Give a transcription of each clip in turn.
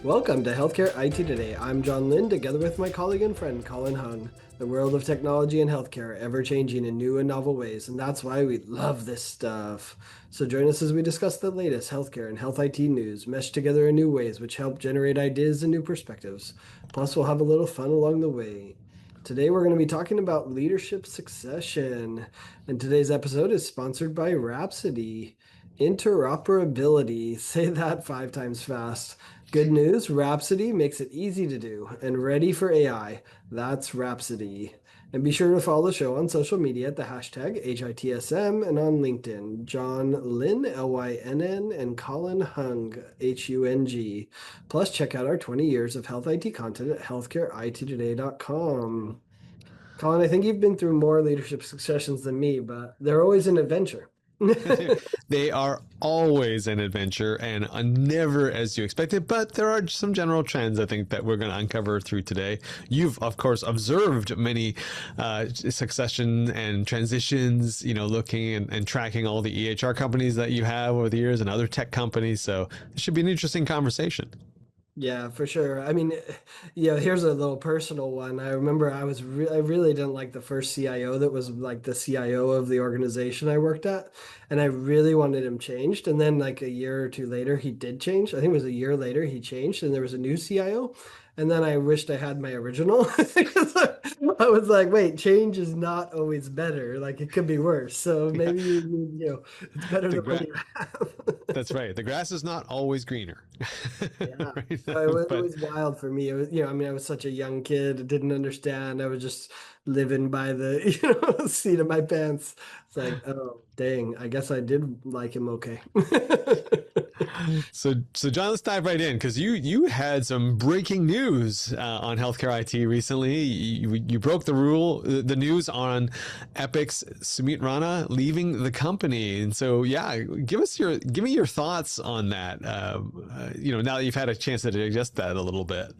Welcome to Healthcare IT Today. I'm John Lynn, together with my colleague and friend Colin Hung. The world of technology and healthcare ever changing in new and novel ways, and that's why we love this stuff. So join us as we discuss the latest healthcare and health IT news, meshed together in new ways which help generate ideas and new perspectives. Plus, we'll have a little fun along the way. Today, we're going to be talking about leadership succession, and today's episode is sponsored by Rhapsody. Interoperability. Say that 5 times fast. Good news, Rhapsody makes it easy to do and ready for AI. That's Rhapsody. And be sure to follow the show on social media at the hashtag HITSM and on LinkedIn. John Lynn, Lynn, and Colin Hung, Hung. Plus, check out our 20 years of health IT content at healthcareittoday.com. Colin, I think you've been through more leadership successions than me, but they're always an adventure. They are always an adventure and never as you expected, but there are some general trends I think that we're going to uncover through today. You've, of course, observed many succession and transitions, looking and tracking all the EHR companies that you have over the years and other tech companies. So it should be an interesting conversation. Yeah, for sure. I mean, here's a little personal one. I remember I really didn't like the first CIO that was like the CIO of the organization I worked at, and I really wanted him changed. And then like a year or two later, he did change. I think it was a year later he changed, and there was a new CIO. And then I wished I had my original because I was like, wait, change is not always better. Like it could be worse. So Yeah, maybe it's better the than what gra- you have. that's right. The grass is not always greener. Yeah. Right? So it But was wild for me. It was, I mean, I was such a young kid, didn't understand. I was just living by the, seat of my pants. It's like, oh, dang, I guess I did like him okay. So John, let's dive right in because you had some breaking news on healthcare IT recently. You broke the news on Epic's Sumit Rana leaving the company, and so yeah, give me your thoughts on that. Now that you've had a chance to digest that a little bit.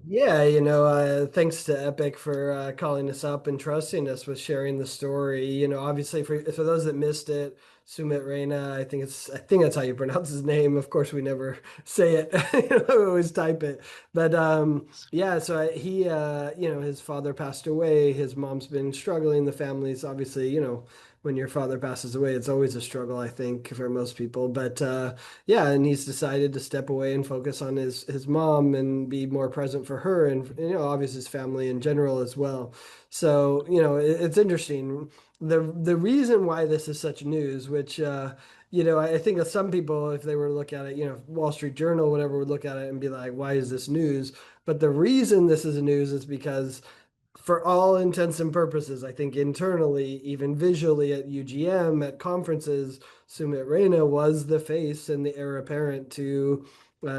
Yeah, thanks to Epic for calling us up and trusting us with sharing the story. Obviously for those that missed it, Sumit Raina, I think that's how you pronounce his name. Of course, we never say it. We always type it. But yeah, so he his father passed away. His mom's been struggling. The family's obviously, when your father passes away, it's always a struggle, I think, for most people. But yeah, and he's decided to step away and focus on his mom and be more present for her and obviously his family in general as well. So it's interesting. The reason why this is such news, which I think that some people, if they were to look at it, Wall Street Journal, whatever, would look at it and be like, why is this news? But the reason this is news is because for all intents and purposes, I think internally, even visually at UGM, at conferences, Sumit Raina was the face and the heir apparent to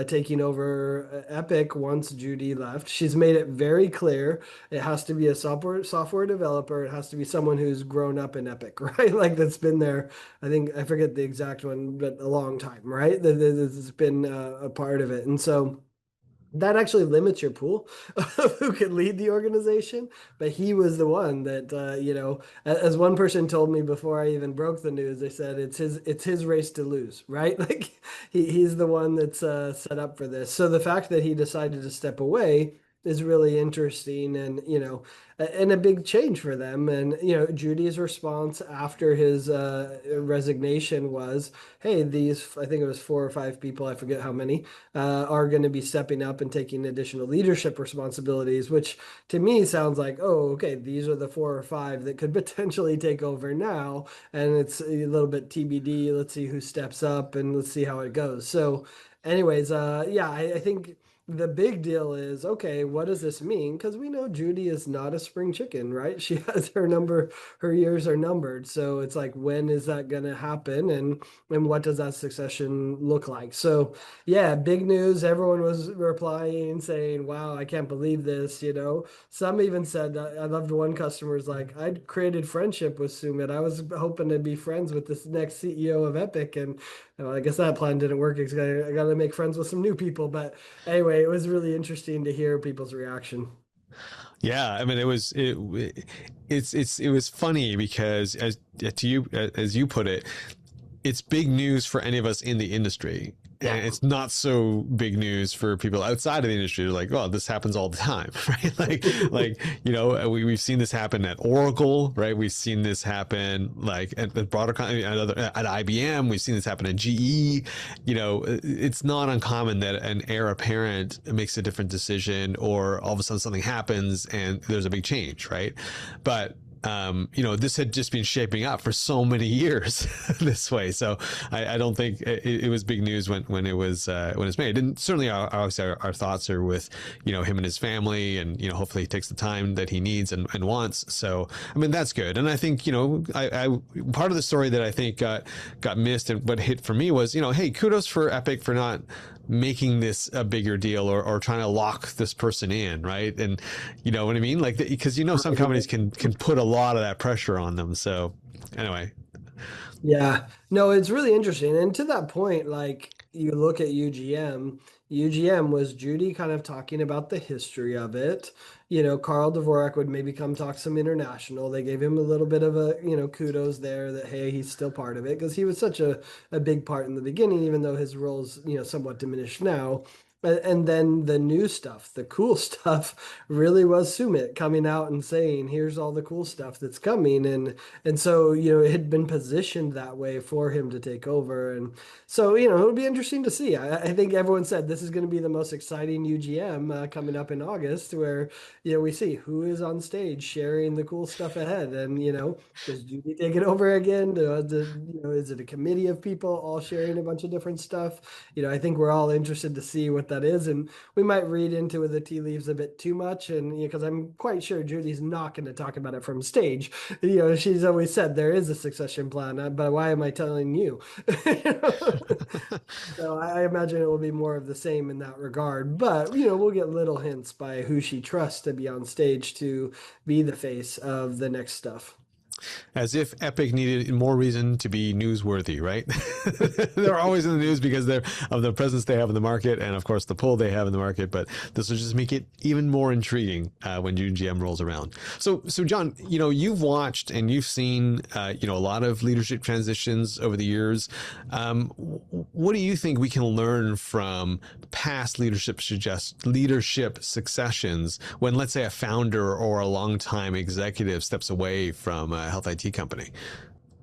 taking over Epic once Judy left. She's made it very clear it has to be a software developer. It has to be someone who's grown up in Epic, right? Like that's been there. I think I forget the exact one, but a long time, right? That's been a part of it, and so that actually limits your pool of who could lead the organization. But he was the one that, as one person told me before I even broke the news, they said it's his race to lose, right? Like he's the one that's set up for this. So the fact that he decided to step away is really interesting and and a big change for them. And Judy's response after his resignation was, hey, these, I think it was 4 or 5 people, I forget how many, are going to be stepping up and taking additional leadership responsibilities, which to me sounds like, oh, okay, these are the 4 or 5 that could potentially take over now. And it's a little bit TBD. Let's see who steps up and let's see how it goes. So anyways, yeah, I think the big deal is, okay, what does this mean? Because we know Judy is not a spring chicken, right? She has her years are numbered. So it's like, when is that going to happen? And what does that succession look like? So yeah, big news. Everyone was replying saying, wow, I can't believe this. Some even said, I loved one customer's like, I'd created friendship with Sumit. I was hoping to be friends with this next CEO of Epic. And I guess that plan didn't work because I got to make friends with some new people. But anyway, it was really interesting to hear people's reaction. Yeah, I mean, it was funny because as you put it, it's big news for any of us in the industry. Yeah. and it's not so big news for people outside of the industry. They're like, "Oh, this happens all the time," right? We've seen this happen at Oracle, right? We've seen this happen like at broader at IBM. We've seen this happen at GE. It's not uncommon that an heir apparent makes a different decision, or all of a sudden something happens and there's a big change, right? But this had just been shaping up for so many years this way. So I don't think it was big news when it was made. And certainly, obviously, our thoughts are with him and his family, and hopefully he takes the time that he needs and wants. So I mean that's good. And I think I part of the story that I think got missed and what hit for me was hey, kudos for Epic for not making this a bigger deal, or trying to lock this person in, right? And you know what I mean, like because some companies can put a lot of that pressure on them. So anyway. Yeah, no, it's really interesting. And to that point, like you look at UGM was Judy kind of talking about the history of it. Carl Dvorak would maybe come talk some international. They gave him a little bit of a, kudos there that, hey, he's still part of it because he was such a big part in the beginning, even though his role's, somewhat diminished now. And then the new stuff, the cool stuff, really was Sumit coming out and saying, "Here's all the cool stuff that's coming," and so it had been positioned that way for him to take over, and so it'll be interesting to see. I think everyone said this is going to be the most exciting UGM coming up in August, where we see who is on stage sharing the cool stuff ahead, and does Judy take it over again? Is it a committee of people all sharing a bunch of different stuff? I think we're all interested to see what that is, and we might read into the tea leaves a bit too much, and because I'm quite sure Judy's not going to talk about it from stage. She's always said there is a succession plan, but why am I telling you? So I imagine it will be more of the same in that regard, but we'll get little hints by who she trusts to be on stage to be the face of the next stuff. As if Epic needed more reason to be newsworthy, right? They're always in the news because they're of the presence they have in the market, and of course the pull they have in the market. But this will just make it even more intriguing when UGM rolls around. So John, you've watched and you've seen a lot of leadership transitions over the years. What do you think we can learn from past leadership successions when, let's say, a founder or a longtime executive steps away from health IT company?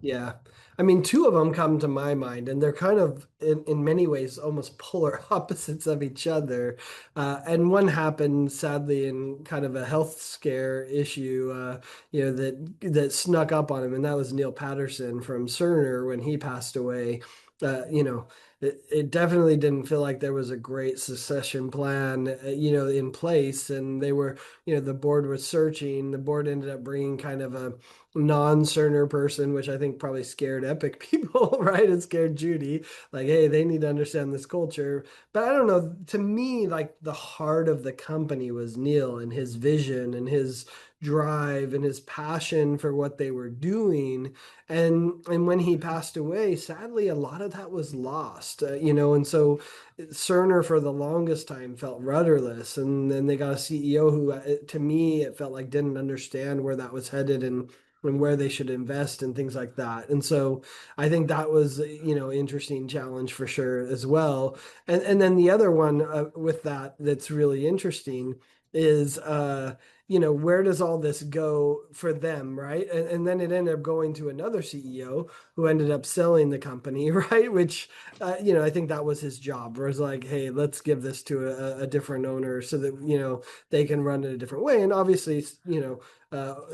Yeah. I mean, two of them come to my mind, and they're kind of, in many ways, almost polar opposites of each other. And one happened, sadly, in kind of a health scare issue, that snuck up on him, and that was Neil Patterson from Cerner when he passed away. It definitely didn't feel like there was a great succession plan, in place, and they were, the board was searching. The board ended up bringing kind of a non-Cerner person, which I think probably scared Epic people, right? It scared Judy, like, hey, they need to understand this culture. But I don't know, to me, like the heart of the company was Neil and his vision and his drive and his passion for what they were doing. And when he passed away, sadly, a lot of that was lost, and so Cerner for the longest time felt rudderless. And then they got a CEO who, to me, it felt like didn't understand where that was headed and where they should invest and things like that. And so I think that was, interesting challenge for sure as well. And then the other one with that's really interesting is, where does all this go for them, right? And then it ended up going to another CEO who ended up selling the company, right? Which, I think that was his job, where it's like, hey, let's give this to a different owner so that, they can run it a different way. And obviously,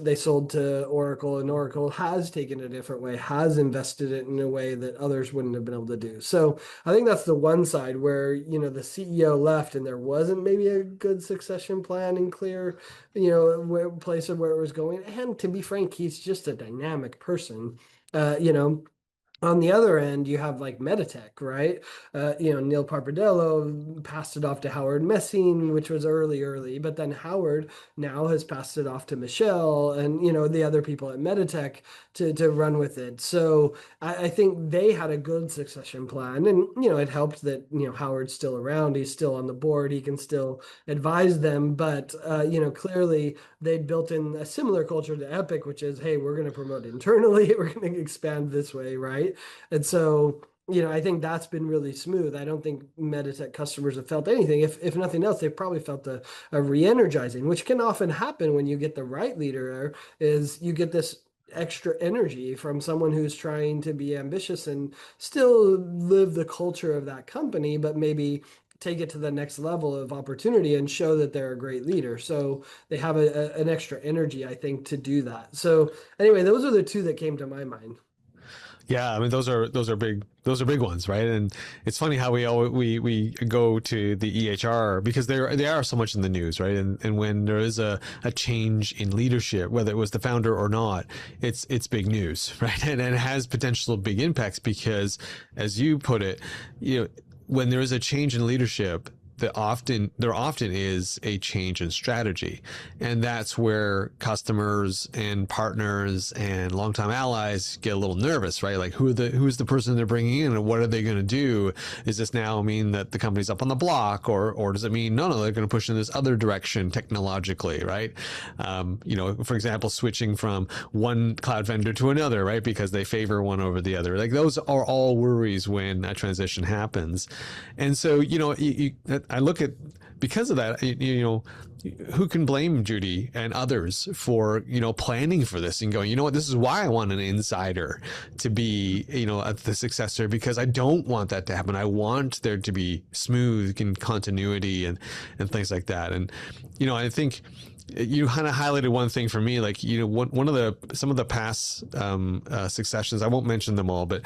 they sold to Oracle, and Oracle has taken a different way, has invested it in a way that others wouldn't have been able to do. So I think that's the one side where, the CEO left and there wasn't maybe a good succession plan and clear, place of where it was going. And to be frank, he's just a dynamic person. Uh, you know, on the other end, you have like Meditech, right? Neil Parpadello passed it off to Howard Messing, which was early, but then Howard now has passed it off to Michelle and, the other people at Meditech to run with it. So I think they had a good succession plan. And, it helped that, Howard's still around. He's still on the board. He can still advise them. But, clearly they'd built in a similar culture to Epic, which is, hey, we're going to promote internally. We're going to expand this way, right? And so I think that's been really smooth. I don't think Meditech customers have felt anything. If nothing else, they've probably felt a re-energizing, which can often happen when you get the right leader, is you get this extra energy from someone who's trying to be ambitious and still live the culture of that company, but maybe take it to the next level of opportunity and show that they're a great leader. So they have an extra energy, I think, to do that. So anyway, those are the two that came to my mind. Yeah, I mean those are big ones, right? And it's funny how we go to the EHR because they are so much in the news, right? And when there is a change in leadership, whether it was the founder or not, it's big news, right? And it has potential big impacts because, as you put it, when there is a change in leadership, there often is a change in strategy, and that's where customers and partners and longtime allies get a little nervous, right? Like who's the person they're bringing in, and what are they going to do? Is this now mean that the company's up on the block, or does it mean no, they're going to push in this other direction technologically, right? For example, switching from one cloud vendor to another, right? Because they favor one over the other. Like those are all worries when a transition happens, and so I look at, because of that, who can blame Judy and others for, planning for this and going, this is why I want an insider to be, the successor, because I don't want that to happen. I want there to be smooth continuity and things like that. And, I think you kind of highlighted one thing for me, like, some of the past successions, I won't mention them all, but,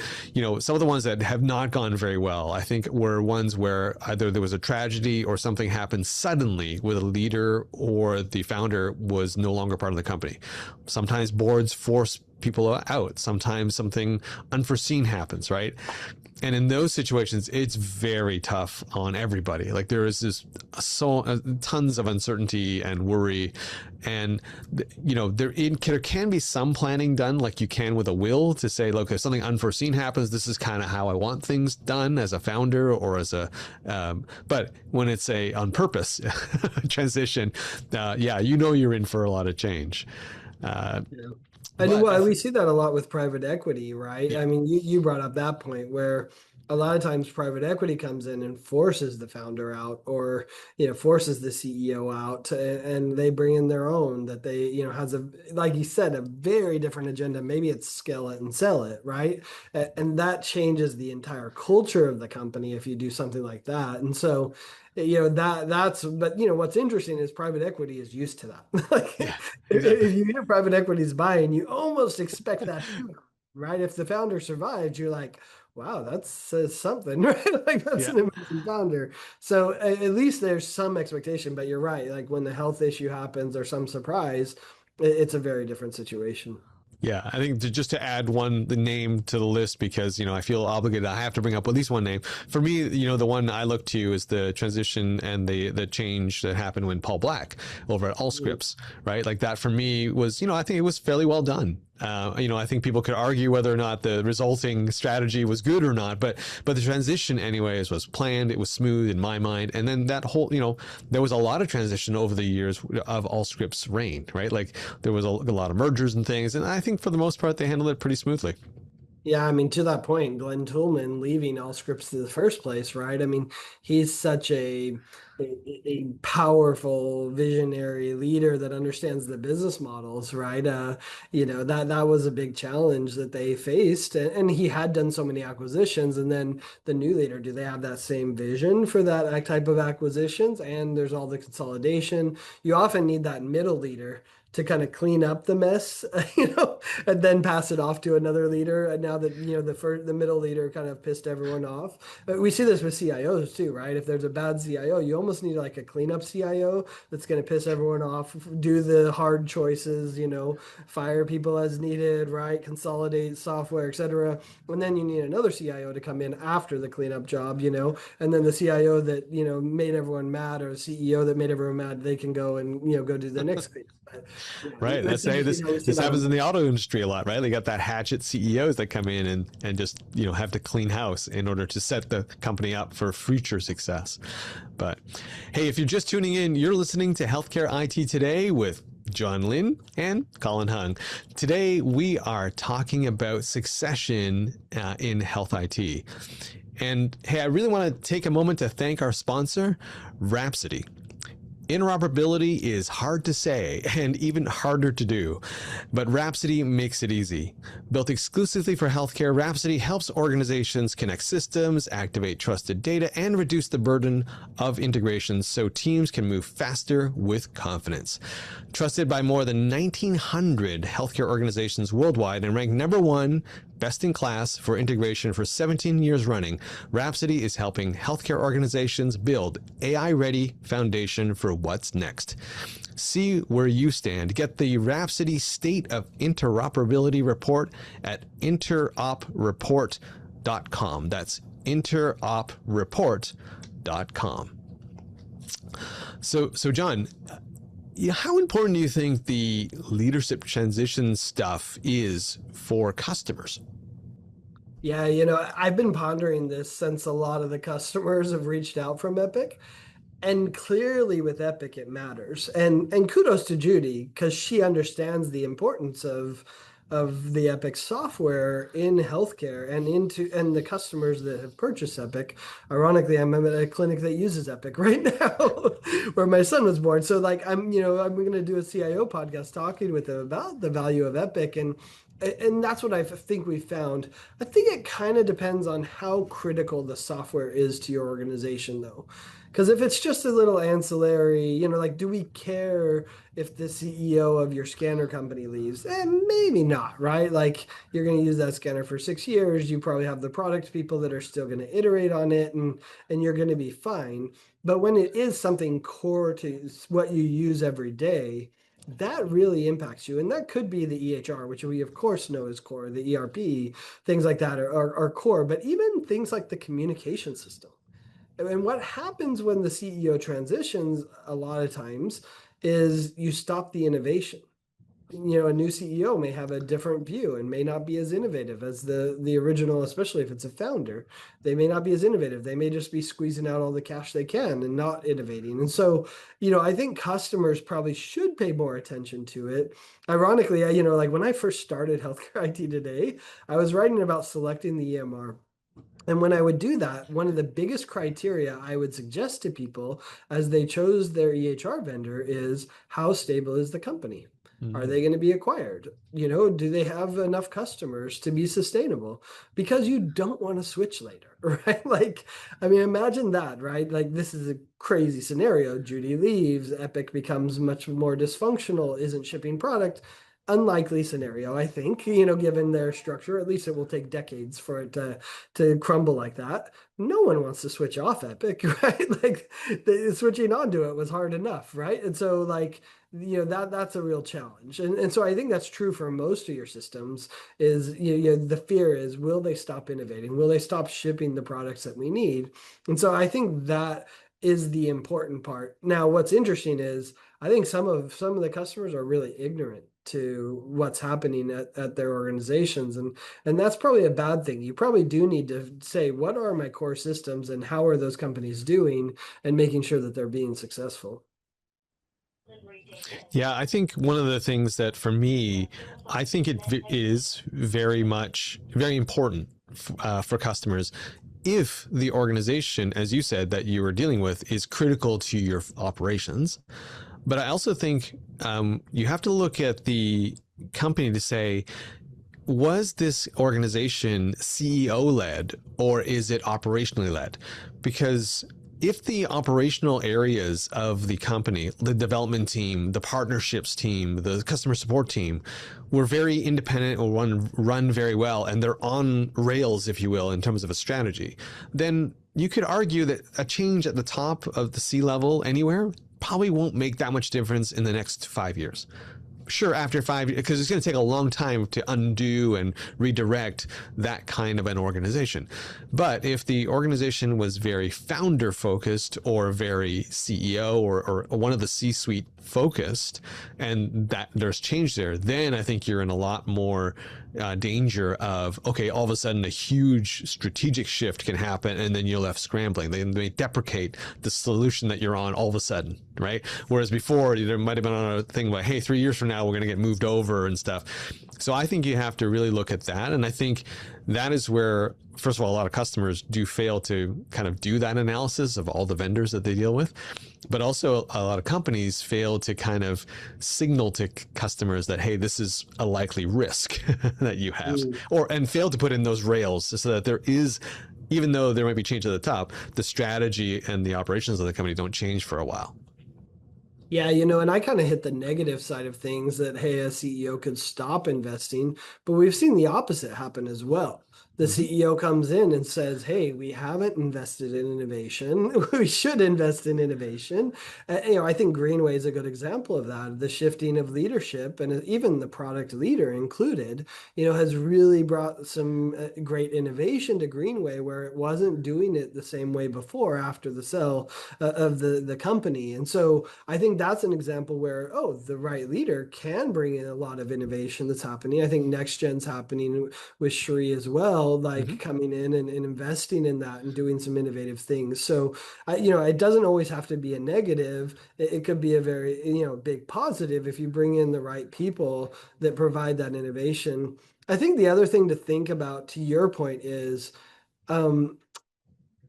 some of the ones that have not gone very well, I think were ones where either there was a tragedy or something happened suddenly with a leader or the founder was no longer part of the company. Sometimes boards force people out. Sometimes something unforeseen happens, right? And in those situations, it's very tough on everybody. Like there is tons of uncertainty and worry, and there can be some planning done, like you can with a will, to say, look, if something unforeseen happens, this is kind of how I want things done as a founder or as a. But when it's a on purpose transition, you're in for a lot of change. Yeah. And But well, we see that a lot with private equity, right? yeah, I mean, you brought up that point where a lot of times private equity comes in and forces the founder out, or forces the CEO out, and they bring in their own that they has like you said, a very different agenda. Maybe it's scale it and sell it, right? And that changes the entire culture of the company if you do something like that. And so that's but what's interesting is private equity is used to that. Like yeah, exactly. if you hear private equity is buying, you almost expect that too, right? If the founder survives, you're like, wow, that says something, right? Like that's Yeah. an amazing founder. So at least there's some expectation, but you're right. Like when the health issue happens or some surprise, it's a very different situation. Yeah, I think just to add the name to the list, because I feel obligated. I have to bring up at least one name. For me, the one I look to is the transition and the change that happened when Paul Black over at Allscripts, right? Like that for me was, I think it was fairly well done. I think people could argue whether or not the resulting strategy was good or not, but the transition anyways was planned. It was smooth in my mind. And then that whole, there was a lot of transition over the years of Allscripts' reign, right? Like there was a lot of mergers and things. And I think for the most part, they handled it pretty smoothly. Yeah, I mean, to that point, Glenn Toolman leaving Allscripts in the first place, right? I mean, he's such a powerful visionary leader that understands the business models, right? That was a big challenge that they faced, and he had done so many acquisitions. And then the new leader, do they have that same vision for that type of acquisitions? And there's all the consolidation. You often need that middle leader to kind of clean up the mess, and then pass it off to another leader. And now that the middle leader kind of pissed everyone off, but we see this with CIOs too, right? If there's a bad CIO, you almost need like a cleanup CIO that's going to piss everyone off, do the hard choices, fire people as needed, right? Consolidate software, etc. And then you need another CIO to come in after the cleanup job, and then the CIO that made everyone mad, or the CEO that made everyone mad, they can go and go do the next phase. Right. That's We see this that happens in with the auto industry a lot, right? They got that hatchet CEOs that come in and just, have to clean house in order to set the company up for future success. But hey, if you're just tuning in, you're listening to Healthcare IT Today with John Lin and Colin Hung. Today, we are talking about succession in health IT. And hey, I really want to take a moment to thank our sponsor, Rhapsody. Interoperability is hard to say and even harder to do, but Rhapsody makes it easy. Built exclusively for healthcare, Rhapsody helps organizations connect systems, activate trusted data, and reduce the burden of integrations so teams can move faster with confidence. Trusted by more than 1,900 healthcare organizations worldwide and ranked #1 best in class for integration for 17 years running, Rhapsody is helping healthcare organizations build AI-ready foundation for what's next. See where you stand. Get the Rhapsody State of Interoperability report at interopreport.com. That's interopreport.com. So John, how important do you think the leadership transition stuff is for customers? Yeah, I've been pondering this since a lot of the customers have reached out from Epic. And clearly with Epic, it matters. And kudos to Judy, because she understands the importance of the Epic software in healthcare and the customers that have purchased Epic. Ironically, I'm at a clinic that uses Epic right now, where my son was born. So like I'm going to do a CIO podcast talking with them about the value of Epic, and that's what I think we found. I think it kind of depends on how critical the software is to your organization, though. Because if it's just a little ancillary, like, do we care if the CEO of your scanner company leaves? Maybe not, right? Like, you're going to use that scanner for 6 years. You probably have the product people that are still going to iterate on it, and you're going to be fine. But when it is something core to what you use every day, that really impacts you. And that could be the EHR, which we of course know is core, the ERP, things like that are core, but even things like the communication system. And what happens when the CEO transitions a lot of times is you stop the innovation. A new CEO may have a different view and may not be as innovative as the original, especially if it's a founder. They may not be as innovative. They may just be squeezing out all the cash they can and not innovating. And so, I think customers probably should pay more attention to it. Ironically, like when I first started Healthcare IT Today, I was writing about selecting the EMR. And when I would do that, one of the biggest criteria I would suggest to people as they chose their EHR vendor is how stable is the company? Are they going to be acquired? Do they have enough customers to be sustainable? Because you don't want to switch later, right? Like, imagine that, right? Like, this is a crazy scenario. Judy leaves, Epic becomes much more dysfunctional, isn't shipping product. Unlikely scenario, I think, given their structure. At least it will take decades for it to crumble like that. No one wants to switch off Epic, right? Like switching onto it was hard enough, right? And so like, that's a real challenge. And so I think that's true for most of your systems is, the fear is, will they stop innovating? Will they stop shipping the products that we need? And so I think that is the important part. Now, what's interesting is I think some of the customers are really ignorant to what's happening at their organizations. And that's probably a bad thing. You probably do need to say, what are my core systems and how are those companies doing, and making sure that they're being successful. Yeah, I think one of the things that for me, I think it is very important for customers. If the organization, as you said, that you are dealing with is critical to your operations. But I also think you have to look at the company to say, was this organization CEO led or is it operationally led? Because if the operational areas of the company, the development team, the partnerships team, the customer support team were very independent or run very well, and they're on rails, if you will, in terms of a strategy, then you could argue that a change at the top of the C-level anywhere probably won't make that much difference in the next 5 years. sure, after 5 years, because it's going to take a long time to undo and redirect that kind of an organization. But if the organization was very founder focused or very CEO or one of the C-suite focused, and that there's change there, then I think you're in a lot more danger of, okay, all of a sudden a huge strategic shift can happen and then you're left scrambling. They may deprecate the solution that you're on all of a sudden, right? Whereas before there might have been on a thing like, hey, 3 years from now we're going to get moved over and stuff. So I think you have to really look at that. And I think that is where, first of all, a lot of customers do fail to kind of do that analysis of all the vendors that they deal with. But also a lot of companies fail to kind of signal to customers that, hey, this is a likely risk that you have, and fail to put in those rails so that there is, even though there might be change at the top, the strategy and the operations of the company don't change for a while. Yeah, you know, and I kind of hit the negative side of things that, hey, a CEO could stop investing, but we've seen the opposite happen as well. The Mm-hmm. CEO comes in and says, hey, we haven't invested in innovation. We should invest in innovation. You know, I think Greenway is a good example of that. The shifting of leadership and even the product leader included, you know, has really brought some great innovation to Greenway where it wasn't doing it the same way before after the sale of the company. And so I think that's an example where, oh, the right leader can bring in a lot of innovation that's happening. I think next gen's happening with Sri as well, Mm-hmm. like coming in and investing in that and doing some innovative things. So, you know, it doesn't always have to be a negative. It could be a very, you know, big positive if you bring in the right people that provide that innovation. I think the other thing to think about, to your point, is um,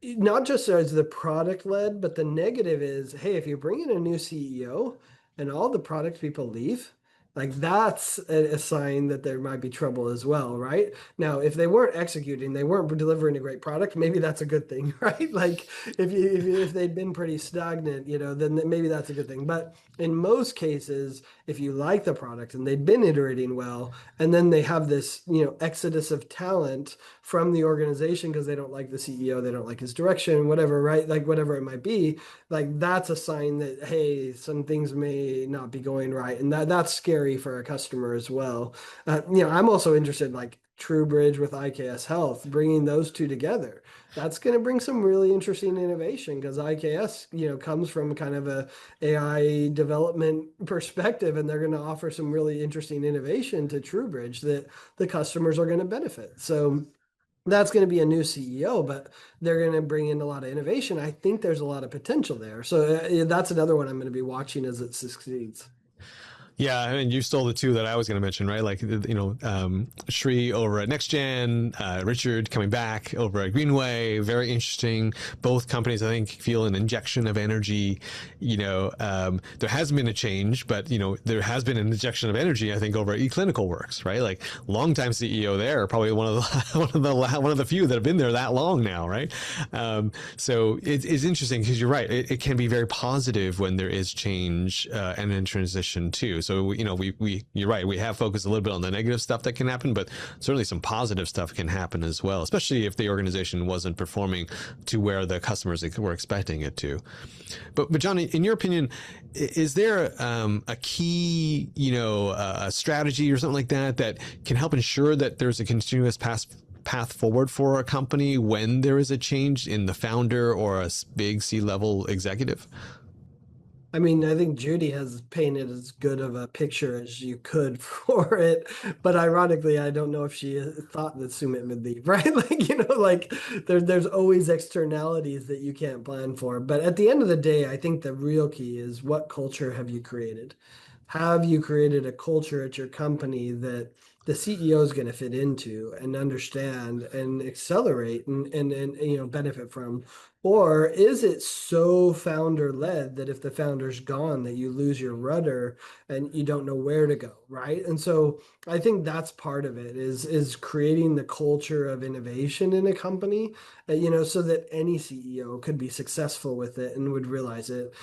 not just as the product led, but the negative is, hey, if you bring in a new CEO and all the product people leave, like that's a sign that there might be trouble as well, right? Now, if they weren't executing, they weren't delivering a great product, maybe that's a good thing, right? Like if they'd been pretty stagnant, you know, then maybe that's a good thing. But in most cases, if you like the product and they've been iterating well, and then they have this, you know, exodus of talent from the organization because they don't like the CEO, they don't like his direction, whatever, right? Like whatever it might be, like that's a sign that, hey, some things may not be going right. And that's scary for a customer as well. You know, I'm also interested like TrueBridge with IKS Health, bringing those two together. That's going to bring some really interesting innovation because IKS, you know, comes from kind of a AI development perspective, and they're going to offer some really interesting innovation to TrueBridge that the customers are going to benefit. So that's going to be a new CEO, but they're going to bring in a lot of innovation. I think there's a lot of potential there. So that's another one I'm going to be watching as it succeeds. Yeah, and you stole the two that I was going to mention, right? Like, Sri over at NextGen, Richard coming back over at Greenway, very interesting. Both companies, I think, feel an injection of energy. There hasn't been a change, but, there has been an injection of energy, I think, over at eClinicalWorks, right? Like, longtime CEO there, probably one of the few that have been there that long now, right? So it's interesting because you're right. It can be very positive when there is change and then transition too. So, you're right. We have focused a little bit on the negative stuff that can happen, but certainly some positive stuff can happen as well, especially if the organization wasn't performing to where the customers were expecting it to. But John, in your opinion, is there a key, a strategy or something like that can help ensure that there's a continuous path forward for a company when there is a change in the founder or a big C-level executive? I mean, I think Judy has painted as good of a picture as you could for it, but ironically, I don't know if she thought that Sumit would leave, right? Like, like there's always externalities that you can't plan for. But at the end of the day, I think the real key is what culture have you created? Have you created a culture at your company that the CEO is going to fit into and understand and accelerate and benefit from? Or is it so founder led that if the founder's gone, that you lose your rudder and you don't know where to go, right? And so I think that's part of it is creating the culture of innovation in a company, so that any CEO could be successful with it and would realize it.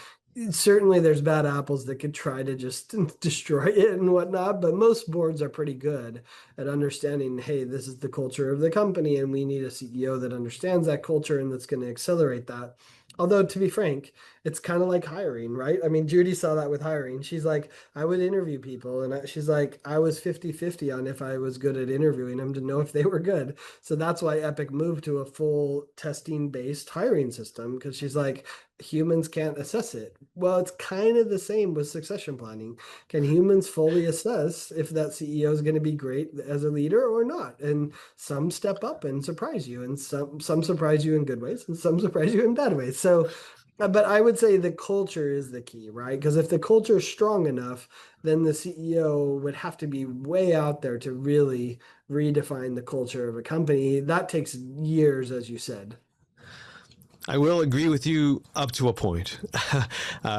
Certainly there's bad apples that could try to just destroy it and whatnot, but most boards are pretty good at understanding, hey, this is the culture of the company, and we need a CEO that understands that culture and that's going to accelerate that. Although, to be frank, it's kind of like hiring, right? I mean, Judy saw that with hiring. She's like, I would interview people, and she's like, I was 50-50 on if I was good at interviewing them to know if they were good. So that's why Epic moved to a full testing based hiring system, because she's like, humans can't assess it. Well, it's kind of the same with succession planning. Can humans fully assess if that CEO is going to be great as a leader or not? And some step up and surprise you, and some surprise you in good ways, and some surprise you in bad ways. So, but I would say the culture is the key, right? Because if the culture is strong enough, then the CEO would have to be way out there to really redefine the culture of a company. That takes years, as you said. I will agree with you up to a point.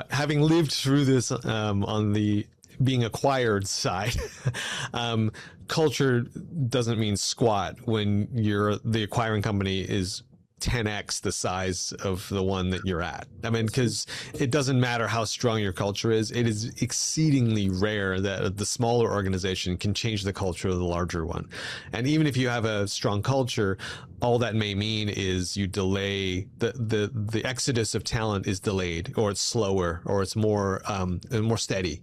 Having lived through this on the being acquired side, culture doesn't mean squat when the acquiring company is 10x the size of the one that you're at. I mean, because it doesn't matter how strong your culture is, it is exceedingly rare that the smaller organization can change the culture of the larger one. And even if you have a strong culture, all that may mean is you delay the exodus of talent is delayed, or it's slower, or it's more steady,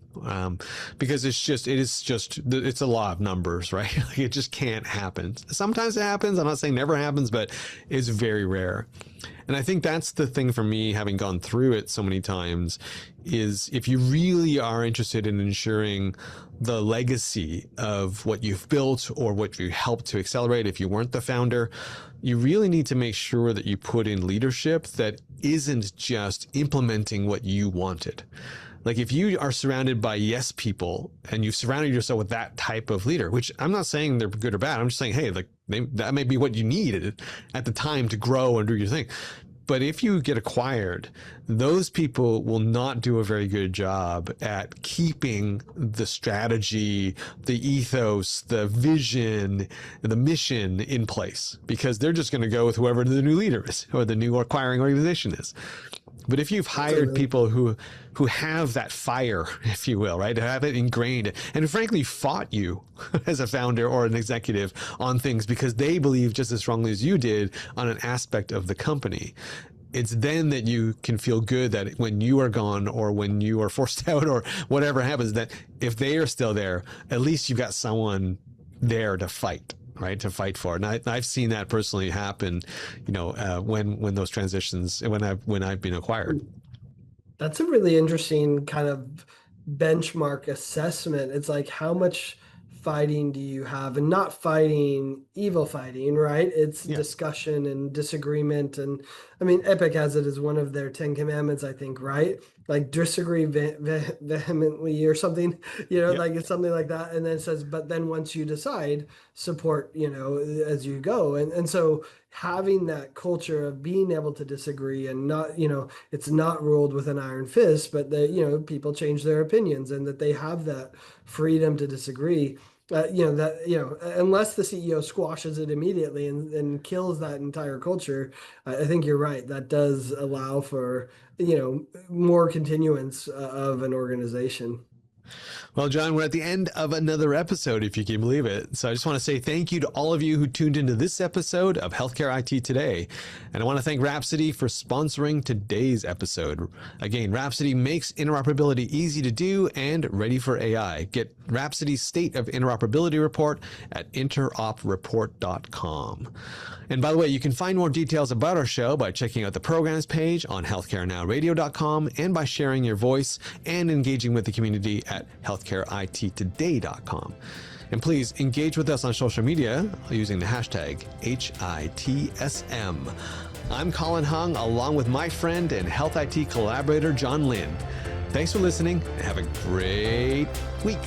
because it's a law of numbers, right? Like, it just can't happen. Sometimes it happens. I'm not saying never happens, but it's very rare. And I think that's the thing for me, having gone through it so many times, is if you really are interested in ensuring the legacy of what you've built or what you helped to accelerate, if you weren't the founder, you really need to make sure that you put in leadership that isn't just implementing what you wanted. Like, if you are surrounded by yes people and you've surrounded yourself with that type of leader, which I'm not saying they're good or bad, I'm just saying, hey, like, that may be what you needed at the time to grow and do your thing. But if you get acquired, those people will not do a very good job at keeping the strategy, the ethos, the vision, the mission in place, because they're just going to go with whoever the new leader is or the new acquiring organization is. But if you've hired people who have that fire, if you will, right, to have it ingrained, and frankly fought you as a founder or an executive on things because they believe just as strongly as you did on an aspect of the company, it's then that you can feel good that when you are gone or when you are forced out or whatever happens, that if they are still there, at least you've got someone there to fight. Right, to fight for. And I've seen that personally happen, when those transitions, when I've been acquired. That's a really interesting kind of benchmark assessment. It's like, how much fighting do you have? And not fighting, evil fighting, right? It's discussion and disagreement. And I mean, Epic has it as one of their 10 commandments, I think, right? Like, disagree vehemently or something, like it's something like that. And then it says, but then once you decide, support, as you go. And so having that culture of being able to disagree and not, it's not ruled with an iron fist, but that, people change their opinions and that they have that freedom to disagree. Unless the CEO squashes it immediately and kills that entire culture, I think you're right. That does allow for, more continuance of an organization. Well, John, we're at the end of another episode, if you can believe it. So I just want to say thank you to all of you who tuned into this episode of Healthcare IT Today. And I want to thank Rhapsody for sponsoring today's episode. Again, Rhapsody makes interoperability easy to do and ready for AI. Get Rhapsody's State of Interoperability report at interopreport.com. And by the way, you can find more details about our show by checking out the programs page on healthcarenowradio.com and by sharing your voice and engaging with the community at healthcareittoday.com. And please engage with us on social media using the hashtag HITSM. I'm Colin Hung, along with my friend and Health IT collaborator, John Lynn. Thanks for listening and have a great week.